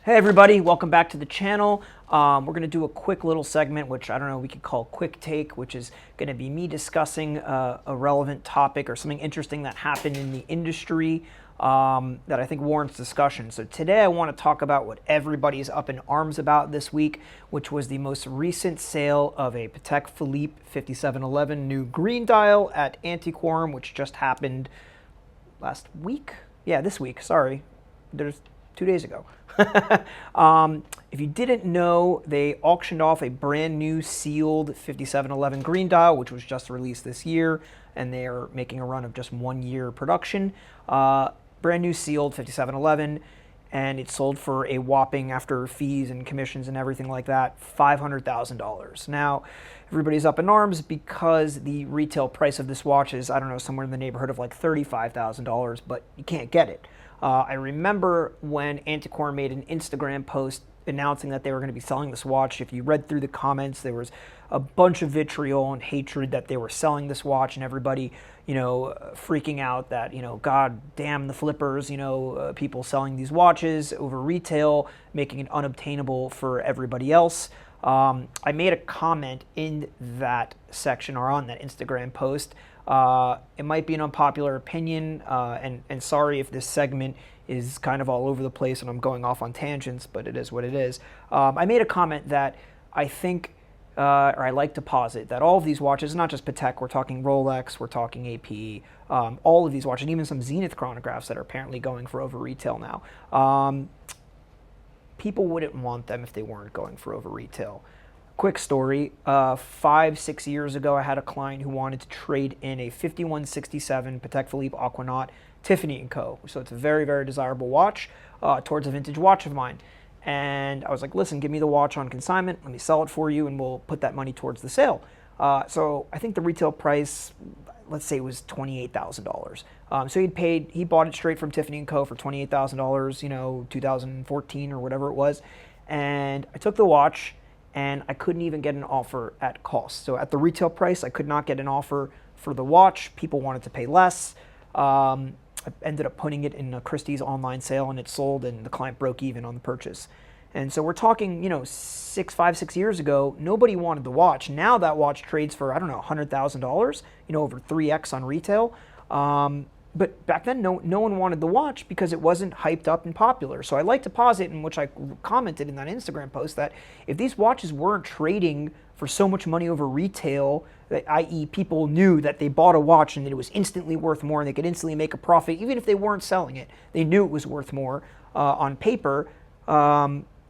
Hey everybody, welcome back to the channel. We're going to do a quick little segment, which I don't know, we could call Quick Take, which is going to be me discussing a relevant topic or something interesting that happened in the industry that I think warrants discussion. So today I want to talk about what everybody's up in arms about this week, which was the most recent sale of a Patek Philippe 5711 new green dial at Antiquorum, which just happened last week? Yeah, this week, sorry. There's 2 days ago. If you didn't know, they auctioned off a brand new sealed 5711 green dial, which was just released this year, and they're making a run of just 1 year production. Brand new sealed 5711, and it sold for a whopping, after fees and commissions and everything like that, $500,000. Now, everybody's up in arms because the retail price of this watch is, I don't know, somewhere in the neighborhood of like $35,000, but you can't get it. I remember when Antiquorum made an Instagram post announcing that they were going to be selling this watch. If you read through the comments, there was a bunch of vitriol and hatred that they were selling this watch, and everybody, freaking out that, God damn the flippers, people selling these watches over retail, making it unobtainable for everybody else. I made a comment in that section or on that Instagram post. It might be an unpopular opinion, and sorry if this segment is kind of all over the place and I'm going off on tangents, but it is what it is. I made a comment that I think, or I like to posit, that all of these watches, not just Patek, we're talking Rolex, we're talking AP, all of these watches, and even some Zenith chronographs that are apparently going for over retail now. People wouldn't want them if they weren't going for over retail. Quick story, 5-6 years ago, I had a client who wanted to trade in a 5167 Patek Philippe Aquanaut Tiffany & Co. So it's a very, very desirable watch towards a vintage watch of mine. And I was like, listen, give me the watch on consignment, let me sell it for you, and we'll put that money towards the sale. So I think the retail price, let's say, was $28,000. So he bought it straight from Tiffany & Co. for $28,000, 2014 or whatever it was. And I took the watch, and I couldn't even get an offer at cost. So at the retail price, I could not get an offer for the watch. People wanted to pay less. I ended up putting it in a Christie's online sale, and it sold, and the client broke even on the purchase. And so we're talking, 5, 6 years ago, nobody wanted the watch. Now that watch trades for, I don't know, $100,000, over 3x on retail. But back then, no one wanted the watch because it wasn't hyped up and popular. So I like to posit, in which I commented in that Instagram post, that if these watches weren't trading for so much money over retail, i.e. people knew that they bought a watch and that it was instantly worth more and they could instantly make a profit, even if they weren't selling it, they knew it was worth more on paper,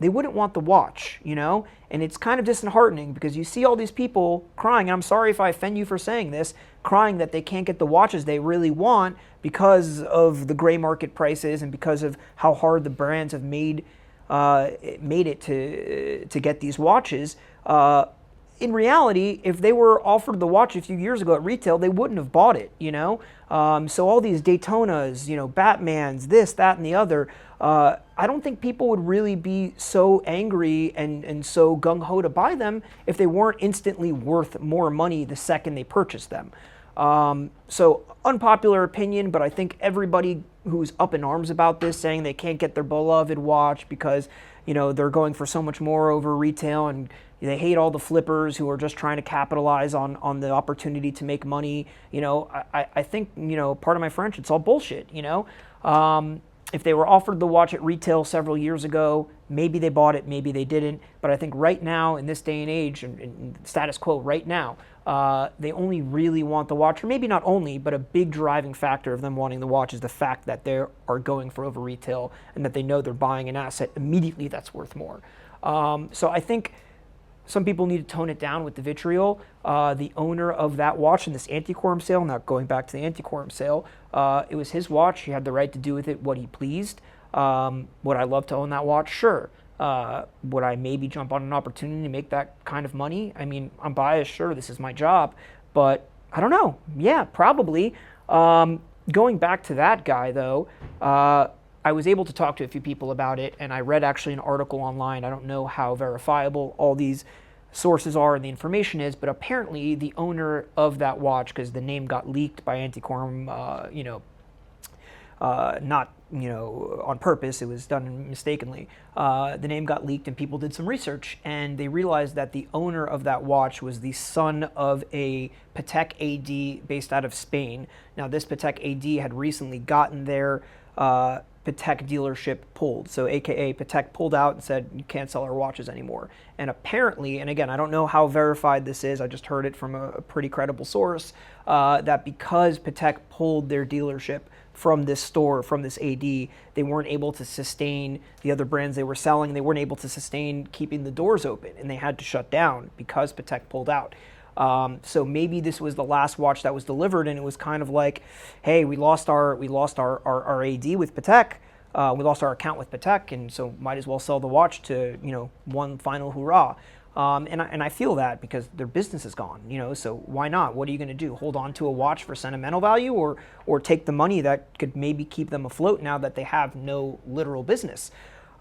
they wouldn't want the watch, And it's kind of disheartening because you see all these people crying, and I'm sorry if I offend you for saying this, crying that they can't get the watches they really want because of the gray market prices and because of how hard the brands have made it to get these watches. In reality, if they were offered the watch a few years ago at retail, they wouldn't have bought it, So all these Daytonas, Batmans, this, that, and the other, I don't think people would really be so angry and so gung-ho to buy them if they weren't instantly worth more money the second they purchased them. So unpopular opinion, but I think everybody who's up in arms about this, saying they can't get their beloved watch because, they're going for so much more over retail, and they hate all the flippers who are just trying to capitalize on the opportunity to make money. I think, pardon my French, it's all bullshit, If they were offered the watch at retail several years ago, maybe they bought it, maybe they didn't. But I think right now, in this day and age, and status quo right now, they only really want the watch, or maybe not only, but a big driving factor of them wanting the watch is the fact that they are going for over retail and that they know they're buying an asset immediately that's worth more. So I think some people need to tone it down with the vitriol. The owner of that watch in this Antiquorum sale, now going back to the Antiquorum sale, it was his watch. He had the right to do with it what he pleased. Would I love to own that watch? Sure. Would I maybe jump on an opportunity to make that kind of money? I mean, I'm biased, sure, this is my job, but I don't know. Yeah, probably. Going back to that guy, though, I was able to talk to a few people about it, and I read actually an article online. I don't know how verifiable all these sources are and the information is, but apparently the owner of that watch, because the name got leaked by Antiquorum, not on purpose. It was done mistakenly. The name got leaked and people did some research and they realized that the owner of that watch was the son of a Patek AD based out of Spain. Now this Patek AD had recently gotten their Patek dealership pulled. So AKA Patek pulled out and said, you can't sell our watches anymore. And apparently, and again, I don't know how verified this is, I just heard it from a pretty credible source, that because Patek pulled their dealership from this store, from this AD, they weren't able to sustain the other brands they were selling. They weren't able to sustain keeping the doors open and they had to shut down because Patek pulled out. So maybe this was the last watch that was delivered and it was kind of like, hey, we lost our AD with Patek. We lost our account with Patek, and so might as well sell the watch to, one final hurrah. And I feel that because their business is gone, so why not? What are you going to do? Hold on to a watch for sentimental value or take the money that could maybe keep them afloat now that they have no literal business?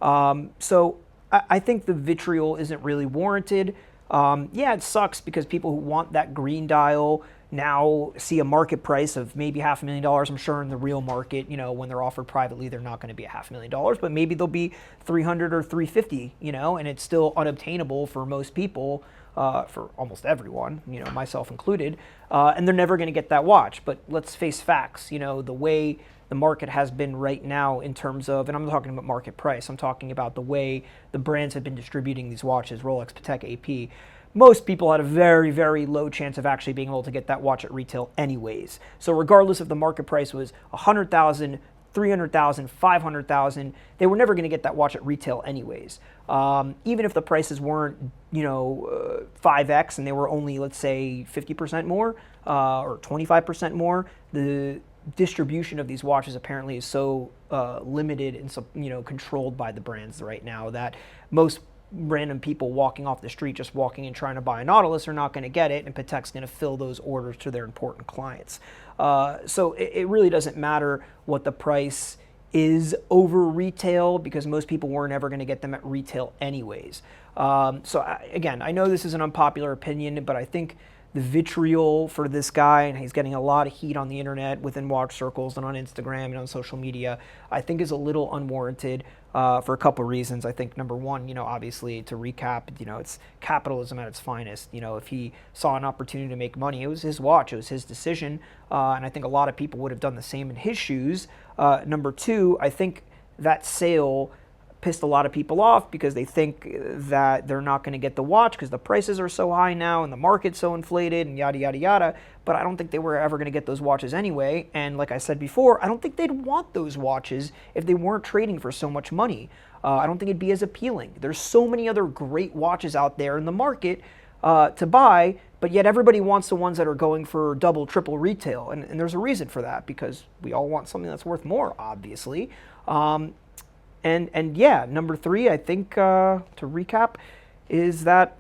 So I think the vitriol isn't really warranted. Yeah, it sucks because people who want that green dial now see a market price of maybe $500,000. I'm sure in the real market, when they're offered privately, they're not going to be $500,000, but maybe they'll be 300 or 350, and it's still unobtainable for most people, for almost everyone, myself included, and they're never going to get that watch. But let's face facts, the way the market has been right now in terms of, and I'm talking about market price, I'm talking about the way the brands have been distributing these watches, Rolex, Patek, AP. Most people had a very, very low chance of actually being able to get that watch at retail anyways. So regardless if the market price was $100,000, $300,000, $500,000, they were never going to get that watch at retail anyways. Even if the prices weren't, 5x and they were only, let's say, 50% more or 25% more, the distribution of these watches apparently is so limited and so, controlled by the brands right now that most random people walking off the street, just walking and trying to buy a Nautilus, are not going to get it, and Patek's going to fill those orders to their important clients. So it really doesn't matter what the price is over retail because most people weren't ever going to get them at retail anyways. Again, I know this is an unpopular opinion, but I think the vitriol for this guy, and he's getting a lot of heat on the internet within watch circles and on Instagram and on social media, I think is a little unwarranted for a couple of reasons. I think number one, obviously to recap, it's capitalism at its finest. If he saw an opportunity to make money, it was his watch, it was his decision, and I think a lot of people would have done the same in his shoes. Number two, I think that sale pissed a lot of people off because they think that they're not going to get the watch because the prices are so high now and the market's so inflated and yada, yada, yada. But I don't think they were ever going to get those watches anyway. And like I said before, I don't think they'd want those watches if they weren't trading for so much money. I don't think it'd be as appealing. There's so many other great watches out there in the market to buy, but yet everybody wants the ones that are going for double, triple retail. And there's a reason for that because we all want something that's worth more, obviously. And yeah, number three, I think, to recap, is that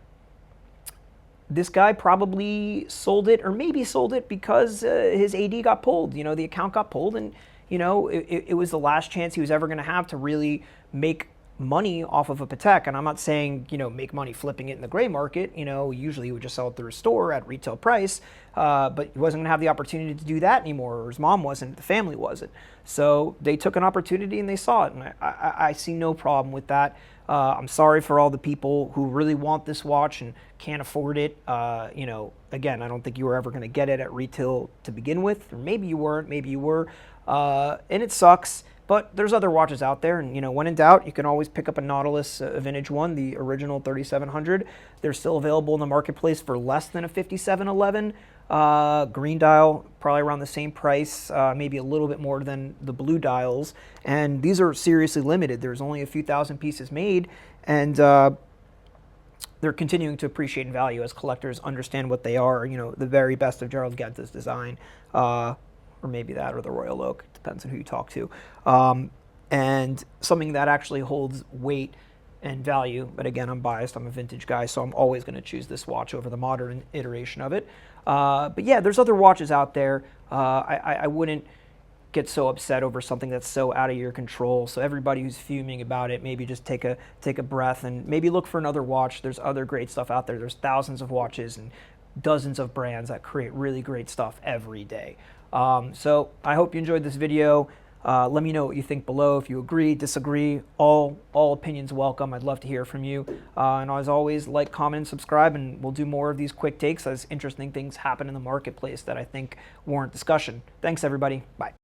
this guy probably sold it, or maybe sold it because his AD got pulled. The account got pulled, and it was the last chance he was ever going to have to really make money off of a Patek. And I'm not saying make money flipping it in the gray market. Usually he would just sell it through a store at retail price, but he wasn't going to have the opportunity to do that anymore, or his mom wasn't, the family wasn't. So they took an opportunity and they saw it, and I see no problem with that. I'm sorry for all the people who really want this watch and can't afford it. Again, I don't think you were ever going to get it at retail to begin with, or maybe you weren't, maybe you were, and it sucks. But there's other watches out there, and when in doubt, you can always pick up a Nautilus, a vintage one, the original 3700. They're still available in the marketplace for less than a 5711. Green dial, probably around the same price, maybe a little bit more than the blue dials. And these are seriously limited. There's only a few thousand pieces made, and they're continuing to appreciate in value as collectors understand what they are. The very best of Gerald Geddes' design. Or maybe that, or the Royal Oak, depends on who you talk to. And something that actually holds weight and value. But again, I'm biased, I'm a vintage guy, so I'm always going to choose this watch over the modern iteration of it. But yeah, there's other watches out there. I wouldn't get so upset over something that's so out of your control. So everybody who's fuming about it, maybe just take a breath and maybe look for another watch. There's other great stuff out there. There's thousands of watches and dozens of brands that create really great stuff every day. So I hope you enjoyed this video. Let me know what you think below. If you agree, disagree, all opinions welcome. I'd love to hear from you. And as always, like, comment, and subscribe, and we'll do more of these quick takes as interesting things happen in the marketplace that I think warrant discussion. Thanks, everybody. Bye.